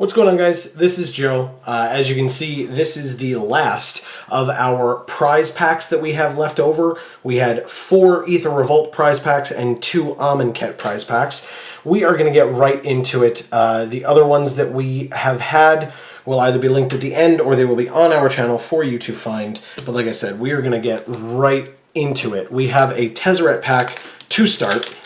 What's going on, guys? This is Joe. As you can see, this is the last of our prize packs that we have left over. We had 4 Aether Revolt prize packs and 2 Amonkhet prize packs. We are going to get right into it. The other ones that we have had will either be linked at the end or they will be on our channel for you to find. But like I said, we are going to get right into it. We have a Tezzeret pack to start.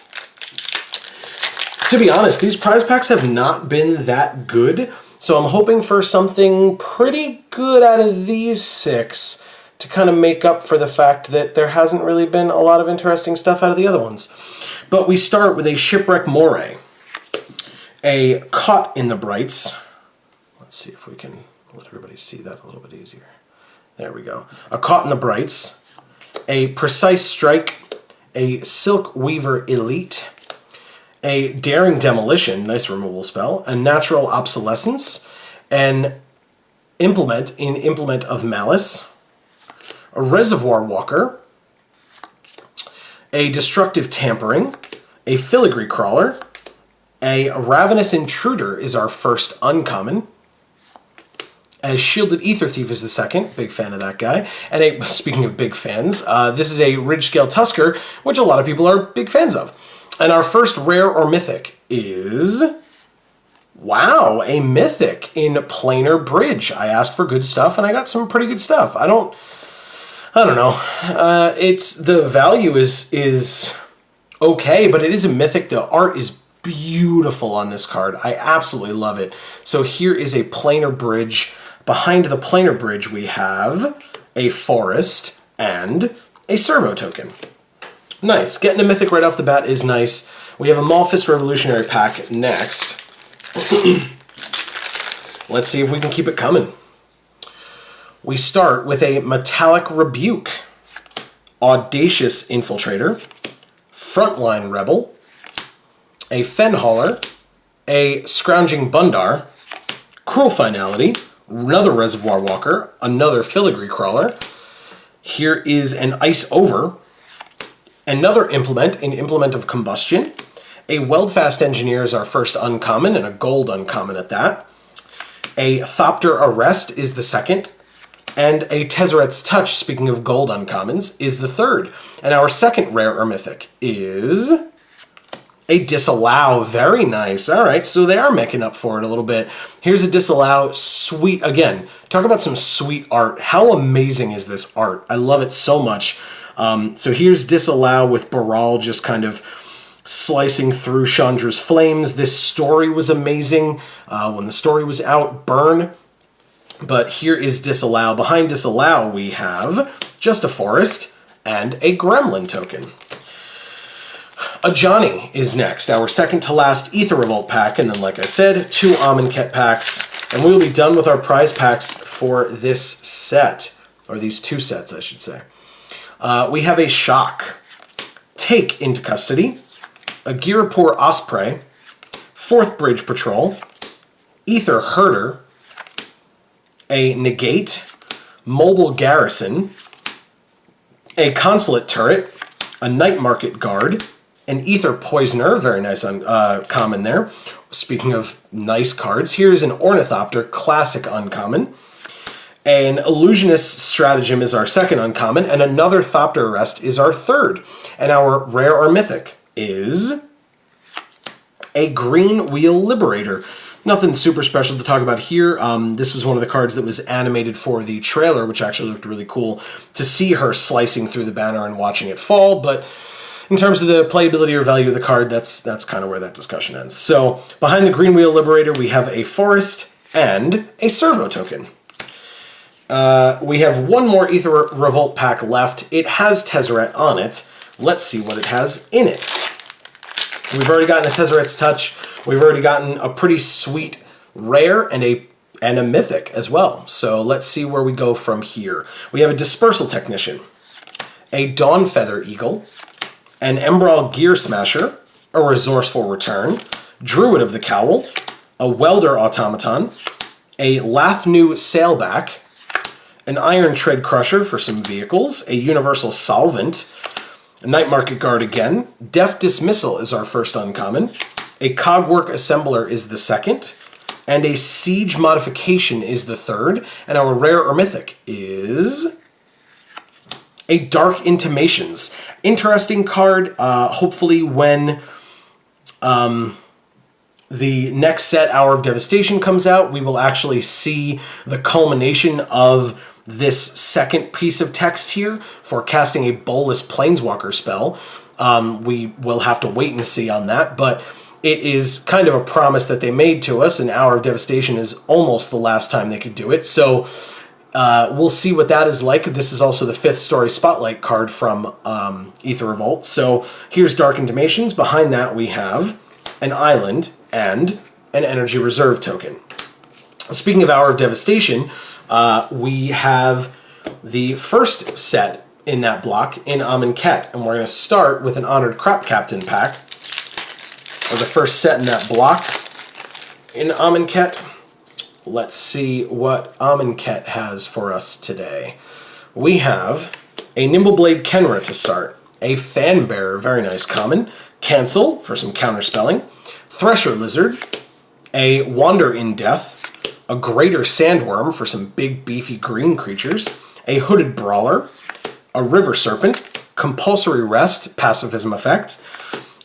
To be honest, these prize packs have not been that good, so I'm hoping for something pretty good out of these 6 to kind of make up for the fact that there hasn't really been a lot of interesting stuff out of the other ones. But we start with a Shipwreck Moray, a Caught in the Brights. Let's see if we can let everybody see that a little bit easier. There we go. A Caught in the Brights, a Precise Strike, a Silk Weaver Elite, a Daring Demolition, nice removal spell, a Natural Obsolescence, an Implement of Malice, a Reservoir Walker, a Destructive Tampering, a Filigree Crawler, a Ravenous Intruder is our first uncommon, a Shielded Aether Thief is the second, big fan of that guy, and speaking of big fans, this is a Ridgescale Tusker, which a lot of people are big fans of. And our first rare or mythic is, wow, a mythic in Planar Bridge. I asked for good stuff and I got some pretty good stuff. I don't know. The value is okay, but it is a mythic. The art is beautiful on this card. I absolutely love it. So here is a Planar Bridge. Behind the Planar Bridge we have a Forest and a Servo token. Nice. Getting a mythic right off the bat is nice. We have a Malphist Revolutionary pack next. Let's see if we can keep it coming. We start with a Metallic Rebuke, Audacious Infiltrator, Frontline Rebel, a Fenhauler, a Scrounging Bundar, Cruel Finality, another Reservoir Walker, another Filigree Crawler. Here is an Ice Over, another Implement, an Implement of Combustion. A Weldfast Engineer is our first uncommon, and a gold uncommon at that. A Thopter Arrest is the second. And a Tezzeret's Touch, speaking of gold uncommons, is the third. And our second rare or mythic is a Disallow. Very nice. All right, so they are making up for it a little bit. Here's a Disallow. Sweet. Again, talk about some sweet art. How amazing is this art? I love it so much. So here's Disallow with Baral just kind of slicing through Chandra's flames. This story was amazing when the story was out. Burn. But here is Disallow. Behind Disallow we have just a Forest and a Gremlin token. A Johnny is next, our second to last Aether Revolt pack, and then like I said, 2 Amonkhet packs, and we will be done with our prize packs for this set, or these 2 sets I should say. We have a Shock, Take into Custody, a Girapur Osprey, 4th Bridge Patrol, Aether Herder, a Negate, Mobile Garrison, a Consulate Turret, a Night Market Guard, an Aether Poisoner, very nice common there. Speaking of nice cards, here's an Ornithopter, classic uncommon. An Illusionist Stratagem is our second uncommon, and another Thopter Arrest is our third. And our rare or mythic is a Green Wheel Liberator. Nothing super special to talk about here. This was one of the cards that was animated for the trailer, which actually looked really cool to see her slicing through the banner and watching it fall, but in terms of the playability or value of the card, that's kind of where that discussion ends. So behind the Green Wheel Liberator, we have a Forest and a Servo token. We have one more Aether Revolt pack left. It has Tezzeret on it. Let's see what it has in it. We've already gotten a Tezzeret's Touch. We've already gotten a pretty sweet rare and a mythic as well. So let's see where we go from here. We have a Dispersal Technician, a Dawnfeather Eagle, an Embral Gear Smasher, a Resourceful Return, Druid of the Cowl, a Welder Automaton, a Lathnu Sailback, an Iron Tread Crusher for some vehicles, a Universal Solvent, a Night Market Guard again, Deft Dismissal is our first uncommon, a Cogwork Assembler is the second, And a Siege modification is the third. And our rare or mythic is a Dark Intimations. Interesting card. Hopefully when the next set, Hour of Devastation, comes out, we will actually see the culmination of this second piece of text here for casting a Bolus Planeswalker spell. We will have to wait and see on that, but it is kind of a promise that they made to us, and Hour of Devastation is almost the last time they could do it. So we'll see what that is like. This is also the 5th story Spotlight card from Aether Revolt. So here's Dark Intimations. Behind that we have an island and an energy reserve token. Speaking of Hour of Devastation, we have the first set in that block in Amonkhet, and we're going to start with an Honored Crop Captain pack, or the first set in that block in Amonkhet. Let's see what Amonkhet has for us today. We have a Nimbleblade Kenra to start, a Fanbearer, very nice common, Cancel for some counterspelling, Thresher Lizard, a Wander in Death, a Greater Sandworm for some big beefy green creatures, a Hooded Brawler, a River Serpent, Compulsory Rest, pacifism effect,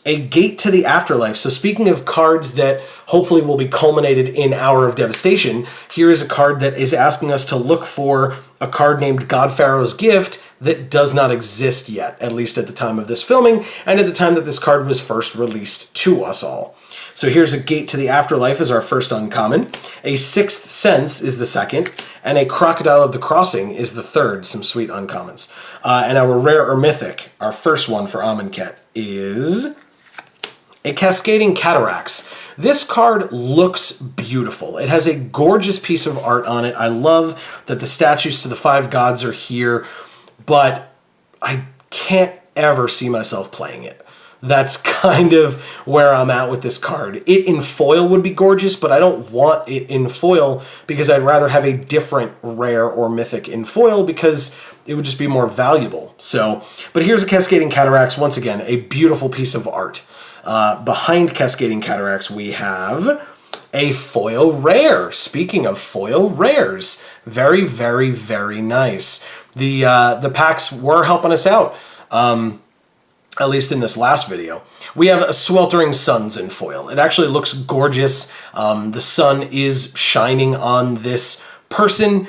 a Gate to the Afterlife. So speaking of cards that hopefully will be culminated in Hour of Devastation, here is a card that is asking us to look for a card named God Pharaoh's Gift that does not exist yet, at least at the time of this filming, and at the time that this card was first released to us all. So here's a Gate to the Afterlife as our first uncommon, a Sixth Sense is the second, and a Crocodile of the Crossing is the third, some sweet uncommons. And our rare or mythic, our first one for Amonkhet, is a Cascading Cataracts. This card looks beautiful. It has a gorgeous piece of art on it. I love that the statues to the 5 gods are here, but I can't ever see myself playing it. That's kind of where I'm at with this card. It in foil would be gorgeous, but I don't want it in foil because I'd rather have a different rare or mythic in foil because it would just be more valuable. So, but here's a Cascading Cataracts. Once again, a beautiful piece of art. Behind Cascading Cataracts, we have a foil rare. Speaking of foil rares, very, very, very nice. The packs were helping us out. At least in this last video. We have a Sweltering Suns in foil. It actually looks gorgeous. The sun is shining on this person.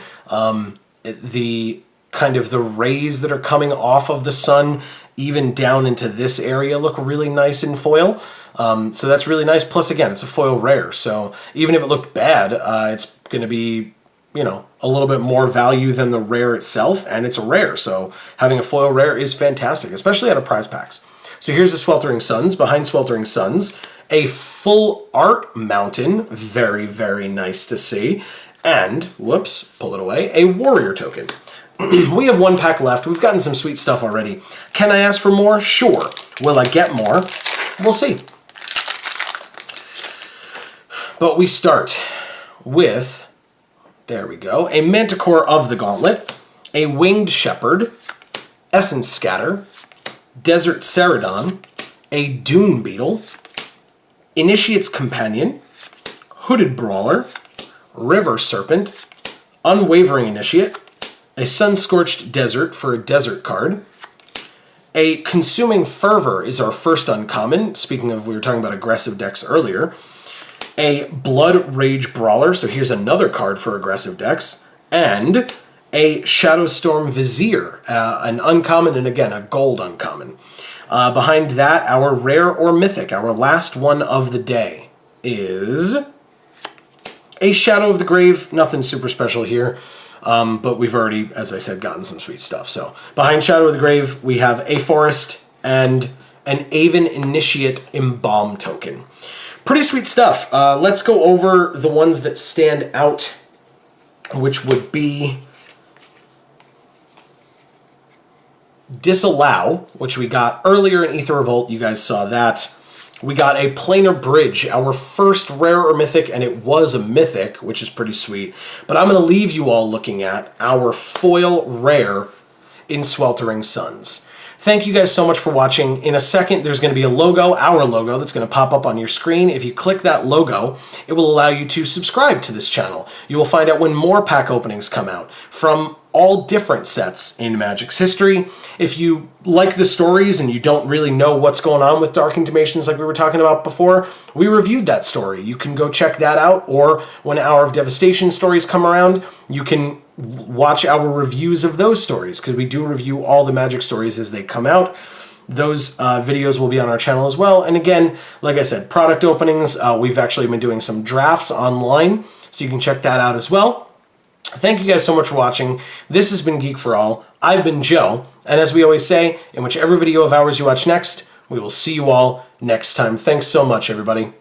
The kind of the rays that are coming off of the sun, even down into this area, look really nice in foil. So that's really nice. Plus, again, it's a foil rare. So even if it looked bad, it's going to be, you know, a little bit more value than the rare itself, and it's a rare, so having a foil rare is fantastic, especially out of prize packs. So here's the Sweltering Suns. Behind Sweltering Suns, a full art mountain, very, very nice to see, and, whoops, pull it away, a warrior token. We have 1 pack left. We've gotten some sweet stuff already. Can I ask for more? Sure. Will I get more? We'll see. But we start with, there we go, a Manticore of the Gauntlet, a Winged Shepherd, Essence Scatter, Desert Ceradon, a Dune Beetle, Initiate's Companion, Hooded Brawler, River Serpent, Unwavering Initiate, a Sun-Scorched Desert for a desert card, a Consuming Fervor is our first uncommon, speaking of, we were talking about aggressive decks earlier, a Blood Rage Brawler, so here's another card for aggressive decks, and a Shadowstorm Vizier, an uncommon, and again, a gold uncommon. Behind that, our rare or mythic, our last one of the day, is a Shadow of the Grave. Nothing super special here, but we've already, as I said, gotten some sweet stuff. So behind Shadow of the Grave, we have a Forest and an Aven Initiate Embalm token. Pretty sweet stuff. Let's go over the ones that stand out, which would be Disallow, which we got earlier in Aether Revolt. You guys saw that. We got a Planar Bridge, our first rare or mythic, and it was a mythic, which is pretty sweet. But I'm going to leave you all looking at our foil rare in Sweltering Suns. Thank you guys so much for watching. In a second, there's going to be a logo, our logo, that's going to pop up on your screen. If you click that logo, it will allow you to subscribe to this channel. You will find out when more pack openings come out from all different sets in Magic's history. If you like the stories and you don't really know what's going on with Dark Intimations like we were talking about before, we reviewed that story. You can go check that out, or when Hour of Devastation stories come around, you can watch our reviews of those stories, because we do review all the Magic stories as they come out. Those videos will be on our channel as well. And again, like I said, product openings, we've actually been doing some drafts online, so you can check that out as well. Thank you guys so much for watching. This has been Geek for All. I've been Joe, and as we always say, in whichever video of ours you watch next, we will see you all next time. Thanks so much, everybody.